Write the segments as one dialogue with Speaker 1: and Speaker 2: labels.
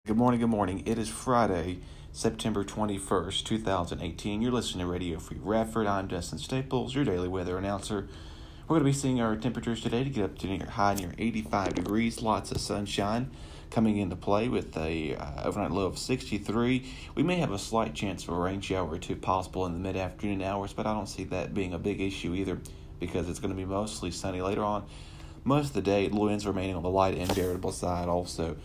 Speaker 1: Good morning, good morning. It is Friday, September 21st, 2018. You're listening to Radio Free Radford. I'm Justin Staples, your daily weather announcer. We're going to be seeing our temperatures today to get up to near 85 degrees. Lots of sunshine coming into play with a overnight low of 63. We may have a slight chance of a rain shower or two possible in the mid-afternoon hours, but I don't see that being a big issue either because it's going to be mostly sunny later on. Most of the day, winds remaining on the light and variable side also.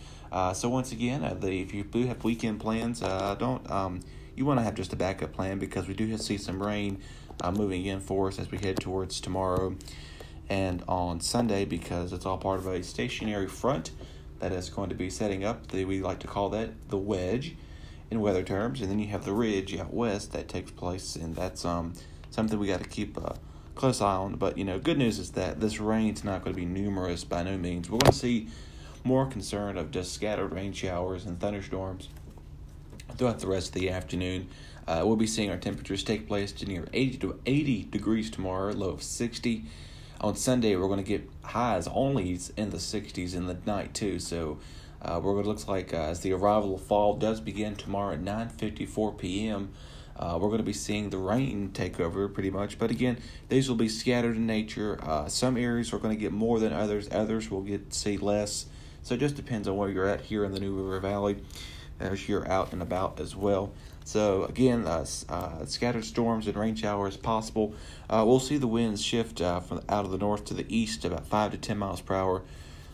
Speaker 1: So once again, if you do have weekend plans, you want to have just a backup plan because we do see some rain moving in for us as we head towards tomorrow and on Sunday because it's all part of a stationary front that is going to be setting up. We like to call that the wedge in weather terms, and then you have the ridge out west that takes place, and that's something we got to keep close eye on. But good news is that this rain's not going to be numerous by no means. We're going to see more concern of just scattered rain showers and thunderstorms throughout the rest of the afternoon. We'll be seeing our temperatures take place to near 80 degrees tomorrow, low of 60. On Sunday, we're going to get highs only in the 60s in the night too. So looks like as the arrival of fall does begin tomorrow at 9:54 p.m., we're going to be seeing the rain take over pretty much. But again, these will be scattered in nature. Some areas are going to get more than others. Others will see less. So it just depends on where you're at here in the New River Valley as you're out and about as well. So again, scattered storms and rain showers possible. We'll see the winds shift from out of the north to the east about 5 to 10 miles per hour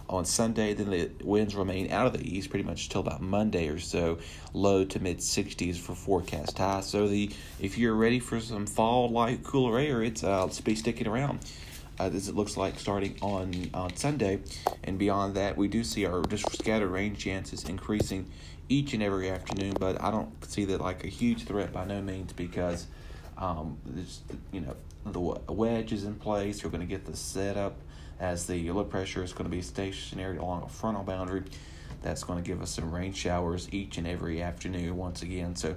Speaker 1: on Sunday. Then the winds remain out of the east pretty much till about Monday or so, low to mid 60s for forecast high. So if you're ready for some fall light cooler air, let's be sticking around. As it looks like starting on Sunday and beyond that, we do see our just scattered rain chances increasing each and every afternoon, but I don't see that like a huge threat by no means because the wedge is in place. You're going to get the setup as the low pressure is going to be stationary along a frontal boundary. That's going to give us some rain showers each and every afternoon once again. So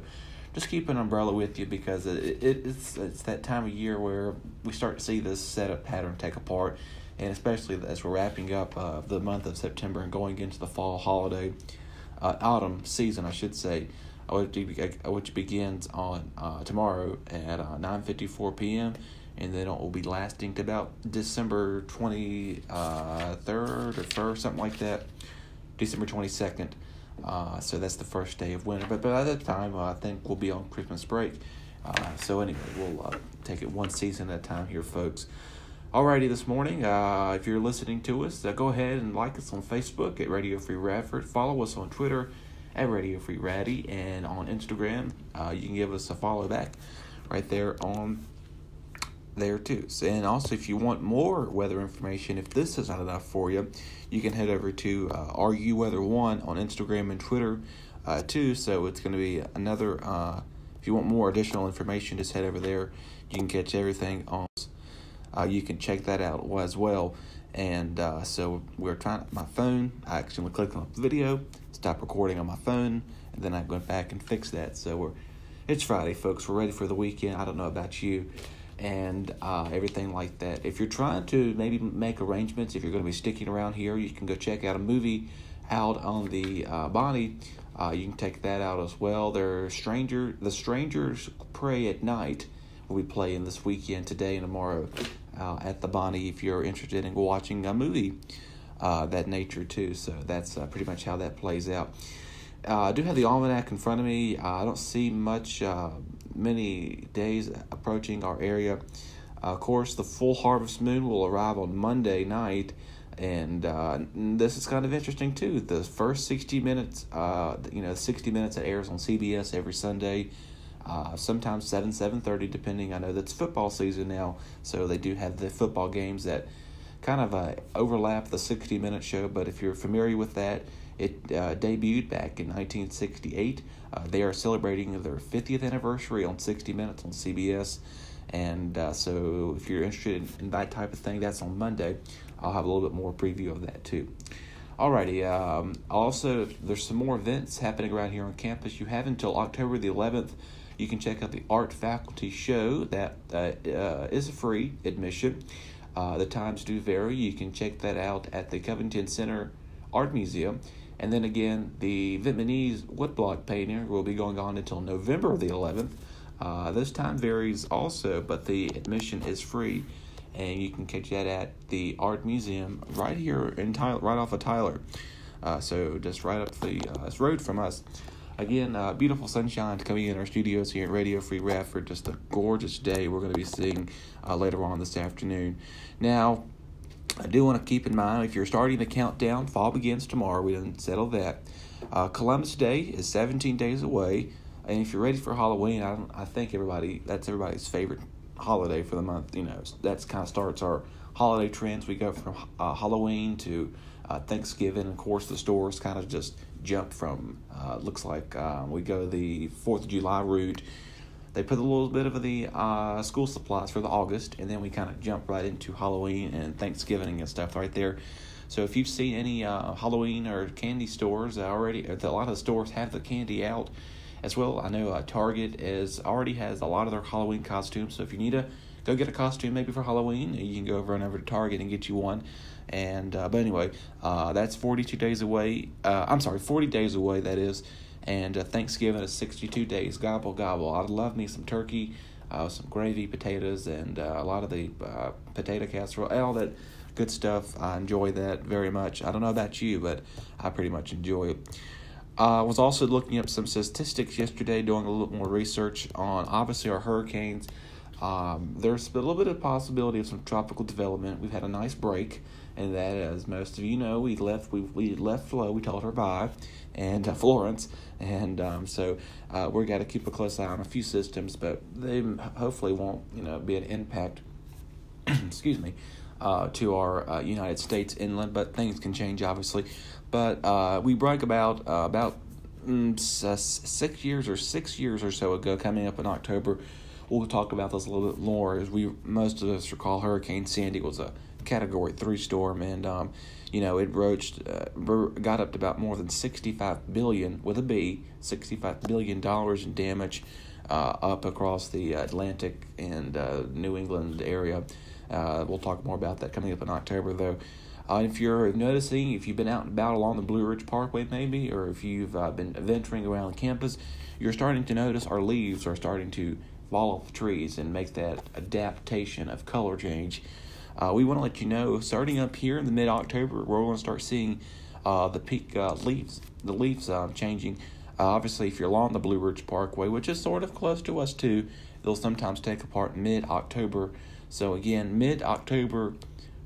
Speaker 1: just keep an umbrella with you because it's that time of year where we start to see this setup pattern take apart, and especially as we're wrapping up the month of September and going into the fall holiday, autumn season, I should say, which begins on tomorrow at 9:54 p.m. and then it will be lasting to about December 23rd or 1st, something like that, December 22nd. So that's the first day of winter. But by that time, I think we'll be on Christmas break. So anyway, we'll take it one season at a time here, folks. Alrighty, this morning, if you're listening to us, go ahead and like us on Facebook at Radio Free Radford. Follow us on Twitter at Radio Free Raddy, and on Instagram, you can give us a follow back right there on there too. And also, if you want more weather information, if this is not enough for you, you can head over to RU Weather 1 on Instagram and Twitter too. So it's going to be another, if you want more additional information, just head over there. You can catch everything on. You can check that out as well. And so we're trying my phone. I actually clicked on the video, stop recording on my phone, and then I went back and fixed that. So it's Friday, folks. We're ready for the weekend. I don't know about you. And everything like that. If you're trying to maybe make arrangements, if you're going to be sticking around here, you can go check out a movie out on the Bonnie. You can take that out as well. The Strangers Pray at Night will be playing this weekend, today and tomorrow, at the Bonnie. If you're interested in watching a movie that nature too, so that's pretty much how that plays out. I do have the almanac in front of me. I don't see many days approaching our area. Of course, the full harvest moon will arrive on Monday night, and this is kind of interesting too. The first 60 minutes, 60 minutes that airs on CBS every Sunday, sometimes 7:30, depending. I know that's football season now, so they do have the football games that kind of overlap the 60-minute show. But if you're familiar with that, it debuted back in 1968. They are celebrating their 50th anniversary on 60 Minutes on CBS. And so if you're interested in that type of thing, that's on Monday. I'll have a little bit more preview of that too. Alrighty. Also, there's some more events happening around here on campus. You have until October the 11th. You can check out the Art Faculty Show. That is a free admission. The times do vary. You can check that out at the Covington Center Art Museum. And then again, the Vietnamese woodblock painting will be going on until November the 11th. This time varies also, but the admission is free, and you can catch that at the Art Museum right here in Tyler, right off of Tyler. So just right up this road from us. Again, beautiful sunshine coming in our studios here at Radio Free Radford. Just a gorgeous day we're going to be seeing later on this afternoon. Now, I do want to keep in mind, if you're starting the countdown, fall begins tomorrow. We didn't settle that. Columbus Day is 17 days away. And if you're ready for Halloween, I think that's everybody's favorite holiday for the month. You know, that's kind of starts our holiday trends. We go from Halloween to Thanksgiving. Of course, the stores kind of just jump from, looks like we go the 4th of July route. They put a little bit of the school supplies for the August, and then we kind of jump right into Halloween and Thanksgiving and stuff right there. So if you've seen any Halloween or candy stores already, a lot of the stores have the candy out as well. I know Target already has a lot of their Halloween costumes, so if you need to go get a costume maybe for Halloween, you can go run over to Target and get you one. And but anyway, that's 42 days away. 40 days away, that is. And Thanksgiving is 62 days. Gobble, gobble. I'd love me some turkey, some gravy, potatoes, and a lot of the potato casserole, all that good stuff. I enjoy that very much. I don't know about you, but I pretty much enjoy it. I was also looking up some statistics yesterday, doing a little more research on, obviously, our hurricanes. There's a little bit of possibility of some tropical development. We've had a nice break, and that, as most of you know, we left Flo. We told her bye, and Florence, and so we're got to keep a close eye on a few systems, but they hopefully won't be an impact. excuse me, to our United States inland, but things can change obviously. But we brag about 6 years or so ago, coming up in October. We'll talk about this a little bit more, as most of us recall Hurricane Sandy was a Category 3 storm, and it got up to about more than $65 billion with a B, $65 billion in damage up across the Atlantic and New England area. We'll talk more about that coming up in October, though. If you're noticing, if you've been out and about along the Blue Ridge Parkway maybe, or if you've been venturing around campus, you're starting to notice our leaves are starting to fall off the trees and make that adaptation of color change. We want to let you know, starting up here in the mid-October, we're going to start seeing the peak leaves changing. Obviously, if you're along the Blue Ridge Parkway, which is sort of close to us too, they'll sometimes take apart mid-October. So again, mid-October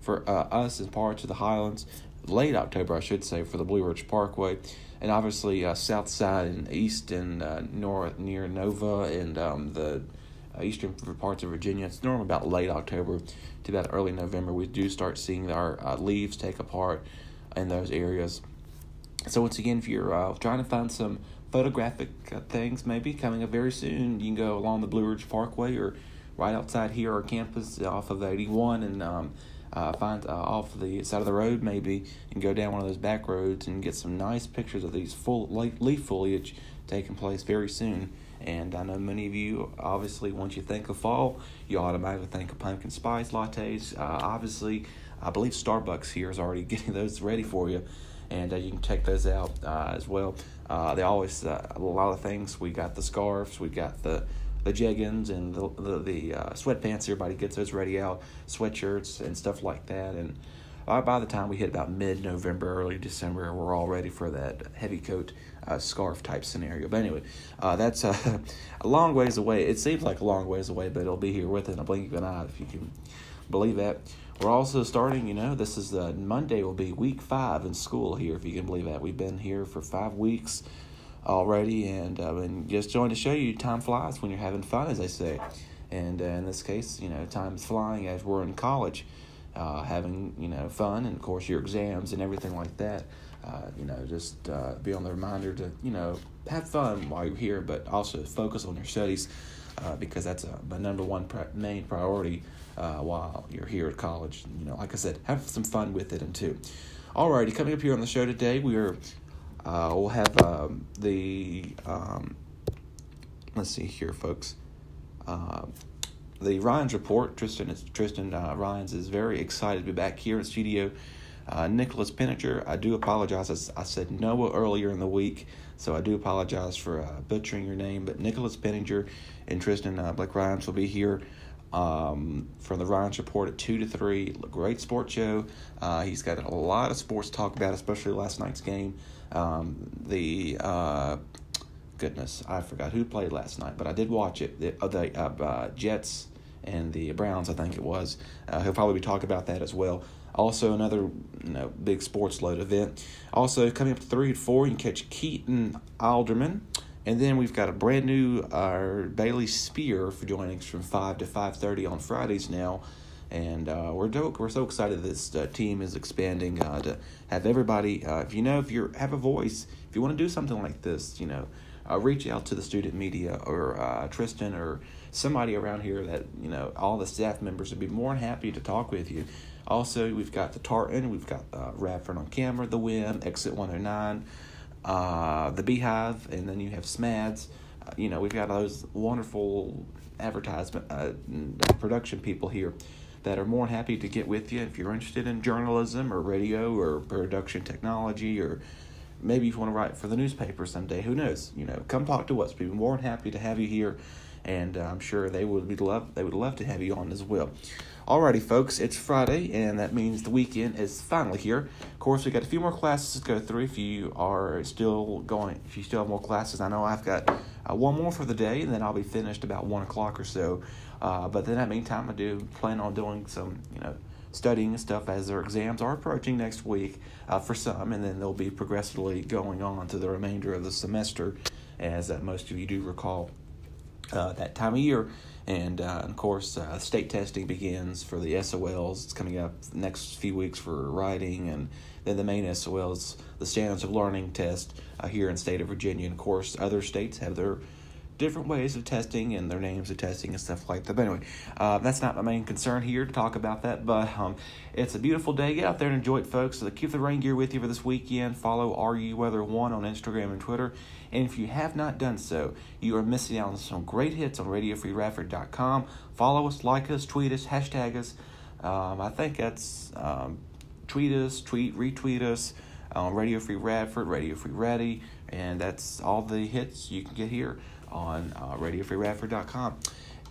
Speaker 1: for us in parts of the Highlands, late October, I should say, for the Blue Ridge Parkway, and obviously south side and east and north near Nova and the eastern parts of Virginia. It's normally about late October to about early November. We do start seeing our leaves take apart in those areas. So once again, if you're trying to find some photographic things maybe coming up very soon, you can go along the Blue Ridge Parkway or right outside here, our campus off of 81, and find off the side of the road maybe, and go down one of those back roads and get some nice pictures of these full leaf foliage taking place very soon. And I know many of you, obviously, once you think of fall, you automatically think of pumpkin spice lattes. Obviously, I believe Starbucks here is already getting those ready for you, and you can check those out as well. They always, a lot of things. We got the scarves, we got the jeggings and the sweatpants. Everybody gets those ready out, sweatshirts and stuff like that. And by the time we hit about mid-November, early December, we're all ready for that heavy coat scarf type scenario. But anyway, that's a long ways away. It seems like a long ways away, but it'll be here within a blink of an eye, if you can believe that. We're also starting, this is Monday will be week 5 in school here, if you can believe that. We've been here for 5 weeks already, and just trying to show you time flies when you're having fun, as they say. And in this case, time is flying as we're in college, having fun, and of course your exams and everything like that. Just be on the reminder to have fun while you're here, but also focus on your studies, because that's my number one main priority while you're here at college. Like I said, have some fun with it and too. Alrighty, coming up here on the show today, we'll have let's see here, folks. The Ryan's Report. Tristan Ryan's is very excited to be back here in the studio Nicholas Penninger, I do apologize. I said Noah earlier in the week, so I do apologize for butchering your name. But Nicholas Penninger and Tristan Black-Rhymes will be here from the Ryan's Report at 2 to 3. Great sports show. He's got a lot of sports to talk about, especially last night's game. Goodness, I forgot who played last night, but I did watch it. The Jets and the Browns, I think it was. He'll probably be talking about that as well. Also, another big sports load event. Also, coming up to 3 and 4, you can catch Keaton Alderman. And then we've got a brand new Bailey Spear for joining us from 5 to 5:30 on Fridays now. And we're so excited this team is expanding to have everybody. If you have a voice, if you want to do something like this, reach out to the student media or Tristan or somebody around here that, all the staff members would be more than happy to talk with you. Also, we've got the Tartan, we've got Radford on Camera, the Win, Exit 109, the Beehive, and then you have SMADS. We've got those wonderful advertisement production people here that are more than happy to get with you if you're interested in journalism or radio or production technology, or maybe if you want to write for the newspaper someday. Who knows? Come talk to us. We'd be more than happy to have you here, and I'm sure they would love to have you on as well. Alrighty, folks, it's Friday, and that means the weekend is finally here. Of course, we got a few more classes to go through. If you still have more classes, I know I've got one more for the day, and then I'll be finished about 1 o'clock or so. But in that meantime, I do plan on doing some, studying and stuff as their exams are approaching next week for some, and then they'll be progressively going on to the remainder of the semester, as most of you do recall that time of year. And, of course, state testing begins for the SOLs. It's coming up the next few weeks for writing, and then the main SOLs, the Standards of Learning test here in the state of Virginia. And, of course, other states have their different ways of testing and their names of testing and stuff like that. But anyway, that's not my main concern here to talk about that. But it's a beautiful day. Get out there and enjoy it, folks. So keep the rain gear with you for this weekend. Follow RUWeather1 on Instagram and Twitter. And if you have not done so, you are missing out on some great hits on RadioFreeRadford.com. Follow us, like us, tweet us, hashtag us. I think that's retweet us on Radio Free Radford, Radio Free Raddy, and that's all the hits you can get here on RadioFreeRadford.com.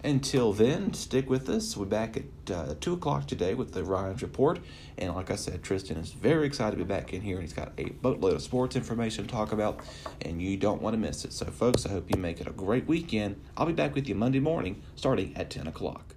Speaker 1: Until then, stick with us. We're back at 2 o'clock today with the Ryan's Report. And like I said, Tristan is very excited to be back in here, and he's got a boatload of sports information to talk about, and you don't want to miss it. So, folks, I hope you make it a great weekend. I'll be back with you Monday morning starting at 10 o'clock.